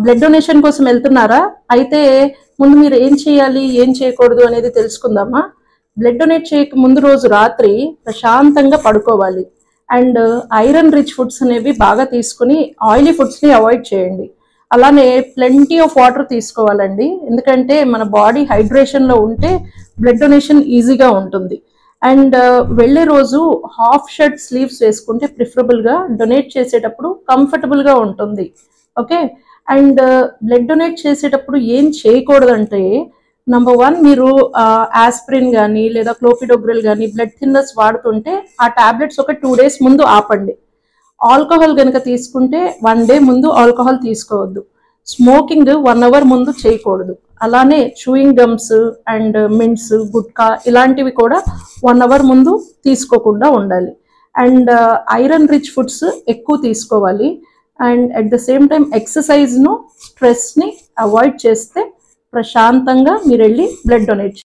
Blood donation కోసం వెళ్తున్నారా? అయితే ముందు మీరు ఏం చేయాలి, ఏం చేయకూడదు అనేది తెలుసుకుందామా. బ్లడ్ డొనేట్ చేయక ముందు రోజు రాత్రి ప్రశాంతంగా పడుకోవాలి. అండ్ ఐరన్ రిచ్ ఫుడ్స్ అనేవి బాగా తీసుకుని ఆయిలీ ఫుడ్స్ని అవాయిడ్ చేయండి. అలానే ప్లెంటీ ఆఫ్ వాటర్ తీసుకోవాలండి, ఎందుకంటే మన బాడీ హైడ్రేషన్లో ఉంటే బ్లడ్ డొనేషన్ ఈజీగా ఉంటుంది. అండ్ వెళ్ళే రోజు హాఫ్ షర్ట్ స్లీవ్స్ వేసుకుంటే ప్రిఫరబుల్గా డొనేట్ చేసేటప్పుడు కంఫర్టబుల్గా ఉంటుంది. ఓకే. అండ్ బ్లడ్ డొనేట్ చేసేటప్పుడు ఏం చేయకూడదంటే, నంబర్ 1, మీరు ఆస్పిరిన్ కానీ లేదా క్లోపిడోగ్రిల్ కానీ బ్లడ్ థిన్నర్స్ వాడుతుంటే ఆ టాబ్లెట్స్ ఒక 2 days ముందు ఆపండి. ఆల్కహాల్ కనుక తీసుకుంటే 1 day ముందు ఆల్కహాల్ తీసుకోవద్దు. స్మోకింగ్ 1 hour ముందు చేయకూడదు. అలానే chewing gums and mints, gutka ఇలాంటివి కూడా 1 hour ముందు తీసుకోకుండా ఉండాలి. అండ్ ఐరన్ రిచ్ ఫుడ్స్ ఎక్కువ తీసుకోవాలి. And at the same time ఎక్సర్సైజ్ను, స్ట్రెస్ని అవాయిడ్ చేస్తే ప్రశాంతంగా మీరు వెళ్ళి బ్లడ్ డొనేట్